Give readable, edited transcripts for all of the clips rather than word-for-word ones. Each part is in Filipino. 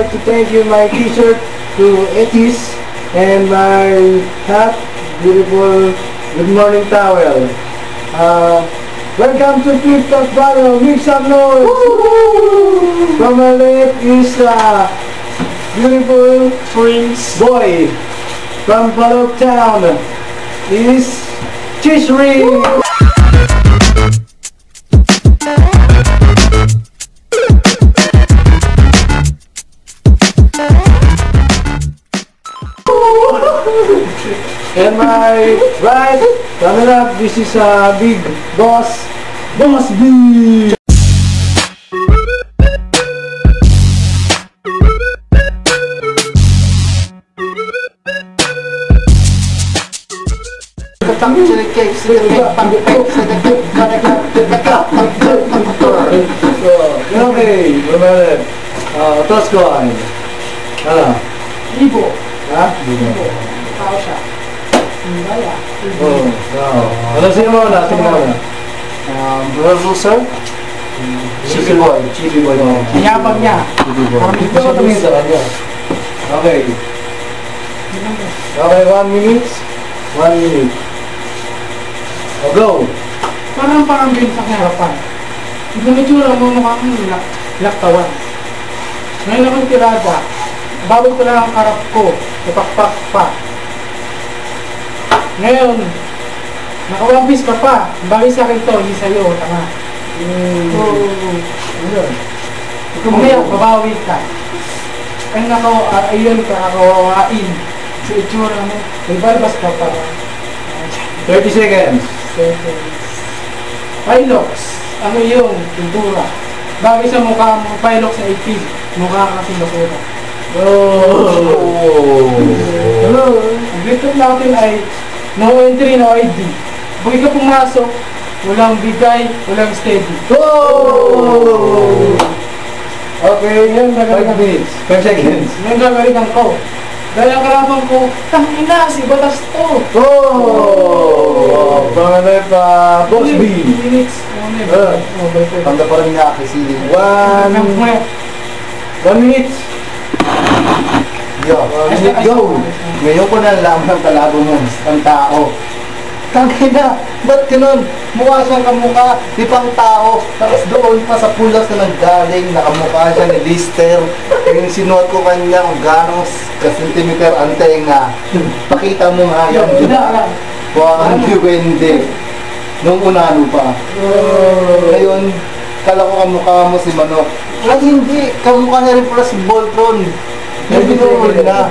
like to thank you my t-shirt to Etis and my hat, beautiful good morning towel. Welcome to Flip Top Battle. Make some noise. From my left is beautiful Prince boy from Balog Town. Is Cheese Ring. And my right, coming up, this is Big Boss, Boss B. Okay, remember toss coin. Ibo. Ha? Ibo. Tao siya. Himaya. Oh, wow. Ano sino mo na? Sino mo na? Brother sir? Chippy boy. Chippy boy. Mayabang niya. Chippy boy. Parang Ito ko tumingin sa kanya. Okay. Okay, 1 minute. 1 minute. Go! Parang din sa harapan. Yung itsura mo mukhang laktawan. Ngayon akong tirada. Babal ko lang ang karap ko. Napakpak pa. Ngayon, naka-one piece ka pa. Bagay sa akin to, hindi sa'yo, tanga. Mamaya, babawi ka. Ay nako, ayun ka, kawain. Sa itsura mo, may balbas ka pa. 30 seconds. Pilox, ano yung pintura? Bagay sa mukha mo, Pilox sa 18. Mukha ka kasing basura. Hello. Ang greeting natin ay no entry, no ID. Buhay ka pumasok, walang bigay, walang steady. Okay, yan nagagaling 5 minutes. 5 seconds. Yan gagalitan ko. Dahil ang kalaban ko, tangina, si Batas to. Pangalay pa, Boss B. 2 minutes. Panda pa rin niya kisili. 1 minute. Yo, go! Ngayon ko na alam ang talago mo, ang tao. Tangina, ba't ganun? Mukha siyang kamukha, di pang tao. Tapos doon pa sa pulas na nanggaling, nakamukha siya ni Lister. Yung sinuot ko kanya kung gano'ng ka-centimeter ang tenga. Pakita mo nga yan. Buwakan hindi. Nung unano pa. Ngayon, kala ko kamukha mo si Manok. Ay hindi, kamukha na rin pala si Voltron. Hindi ko na.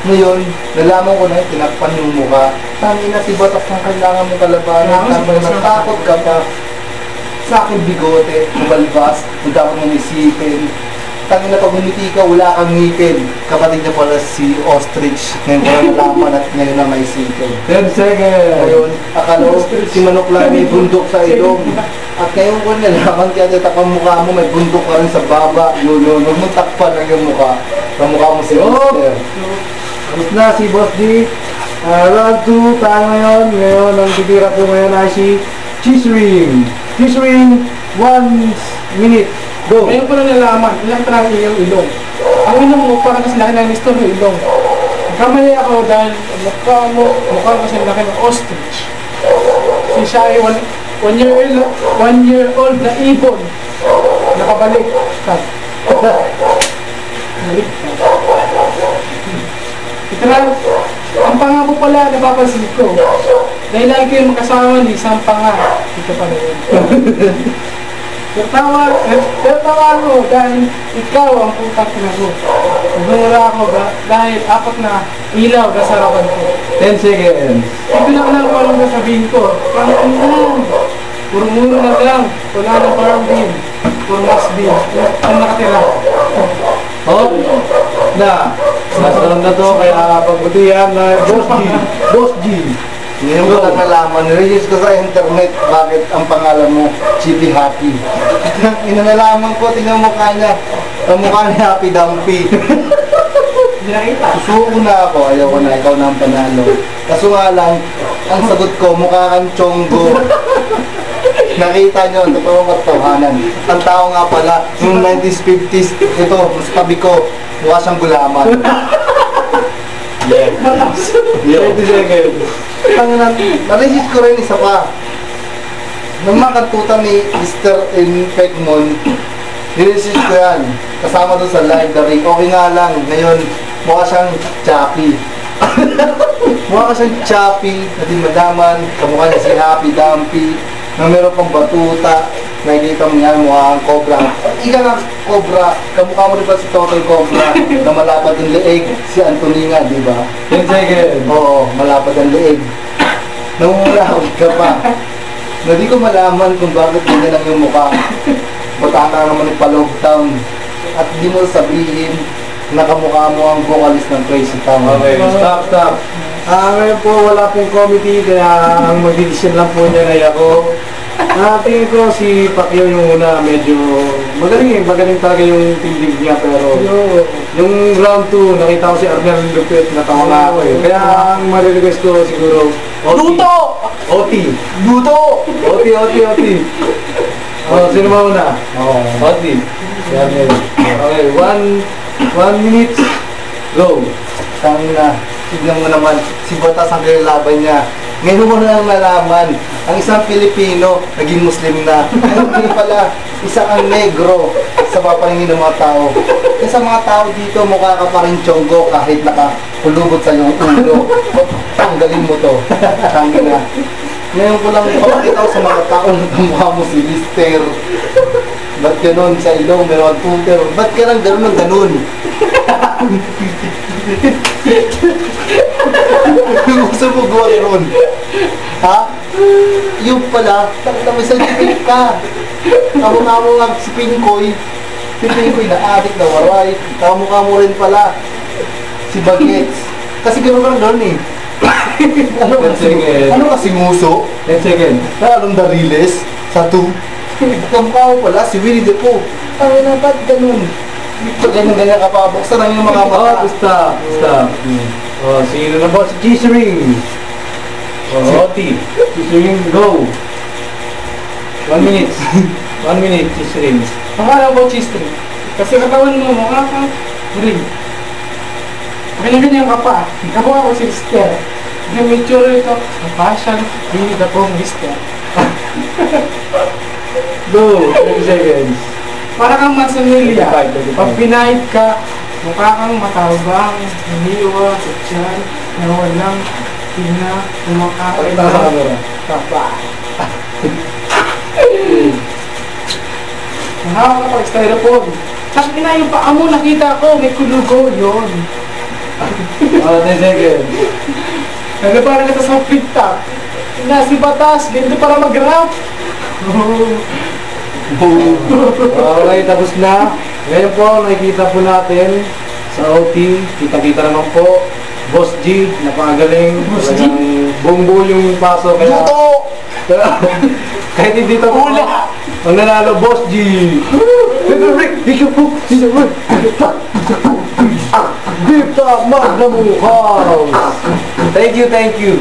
Ngayon, nalaman ko na yung tinakpan yung mukha. Tangina si Batas na kailangan mong kalabanan. Tangina, natakot ka pa. Sa akin bigote, balbas, kung dapat mong isipin. Tangina, pag umiti ka, wala kang ngipin. Kapatid niya pala si Ostrich. Ngayon ko na nalaman at ngayon na may sipin. 10 seconds. Ngayon, akala ko si Manok lang may bundok sa ilong. At ngayon ko nalaman kaya tatakpan mukha mo, may bundok ka rin sa baba. Yun, huwag mo takpan lang yung mukha. Kamukha mo si Oster. Tapos na si Boss D. Round 2 tayo ngayon. Ngayon, ang titira ko ngayon ay si Cheese Ring. Cheese Ring, 1 minute. Go! Ngayon ko na nalaman, ilang talaga yung ilong. Ang ilong mo, parang kasi laki ng listo ng ilong. Nagkamali ako dahil mukha kasi laki ng ostrich. Si siya ay 1 year old na ibon. Nakabalik. Balik. Ito na, ang panga ko pala, napapansin ko. Dahil lagi kayo magkasama ni isang panga. Ito pala yun. Tertawa ko dahil ikaw ang putang na ko. Nagmura ako dahil apat na ilaw na sarapan ko. 10 seconds. Ito na alam ko anong nasabihin ko. Parang lang. Puro muro na lang. Wala na parang din. Puro mas din. Ang nakatira. Oh, na. Nasa lang na to, kaya pagbutihan na Boss G. Boss G. Ngayon ko na nalaman, nirelease ko sa internet bakit ang pangalan mo, Chippy Happy. Inanalaman ko, tingnan mo mukha niya. Ang mukha ni Happy Dumpy. Hindi nakita. Susuko na ako, ayaw ko na, ikaw na ang panalo. Kaso nga lang, ang sagot ko, mukha kang Chonggo. Nakita nyo, ang totoo katotohanan. Ang tao nga pala, noong 90s, 50s, ito, mas tabi ko, mukha siyang gulaman. Yeah. 20 seconds. Naresis ko rin isa pa. Nung makantutan ni Mr. Infecmon, niresis ko yan. Kasama doon sa library. Okay nga lang, ngayon, mukha siyang choppy. Mukha siyang choppy, na di madaman, kamukha niya si Happy Dumpy, na meron pang batuta, nakikita mo yan, mukha ang cobra. Ika nga cobra, kamukha mo rin pa si Totoy Cobra, na malapad ang leeg, si Antonina, di ba? 10 seconds. Oo, malapad ang leeg. Nangungulawag ka pa. Na di ko malaman kung bakit ganyan ang iyong mukha. Bata ka naman ng pa-lockdown. At di mo sabihin na kamukha mo ang vocalist ng Crazy Town. Okay, stop. Ngayon po, wala pong committee, kaya ang mag-decision lang po niya ay ako. Tingin ko si Pacquiao yung una, medyo magaling talaga yung tindig niya, pero yung round 2, nakita ko si Arnel Lupit, natawa nga ako eh. Kaya ang marirequest ko siguro, OT. Sino ba una? OT. Okay, 1 minute, go. Tangina, tignan mo naman, si Batas ang laban niya. Ngayon mo na lang nalaman, ang isang Pilipino, naging Muslim na. Ngayon pala, isang ang negro sa papaningin ng mga tao. Kaya sa mga tao dito, mukha ka pa rin Chongo kahit nakakulubot sa iyong ulo. Tanggalin mo to. Tangina. Ngayon ko lang papakita ko sa mga tao na mukha mo si Lister. Ba't ganun sa ilong, meron tutor? Ba't ka lang ganun ng ganun? Gusto mo gawa ron? Ha? Yung pala, may certificate ka. Kamukha nga si Pinkoy. Si Pinkoy na adik na waray. Kamukha mo rin pala si Bagets. Kasi gano'n ka doon eh. Ano kasi nguso? 10 seconds. Anong Dariles? Sa 2. Kamukha mo pala si Winnie the Pooh. Ay na, ba't ganun? Ganyan ka pa. Buksan lang yung mga mata. Stop. Sino na po? Si Cheese-Ring. OT. Cheese-Ring, go. 1 minute. 1 minute, Cheese-Ring. Pangalan ko Cheese-Ring. Kasi katawan mo, mukha kang ring. Ganyan ka pa. Kamukha ko si Lister. Yung itsura ito, fashion, hindi na pong Lister. Go. 30 seconds. Para kang Manzanilla. 25. Pag pinahid ka, mukha kang matabang, hiniwa, sosyal, na walang tina, kumakain Pakita sa camera. tapa. Mahawak ka pag styrofoam. Tapos yung paa mo, nakita ko, may kulugo yun. 10 seconds. Ano parang kita sa pita? Si Batas, ganito para mag-rap. Okay, tapos na. Ngayon po, nakikita po natin sa OT. Kita-kita naman po. Boss G, napakagaling. Boss G? Bumbu yung paso kaya... Luto! Kahit hindi ito Hula! ang nanalo, Boss G! Dita Magnum House! Thank you, thank you!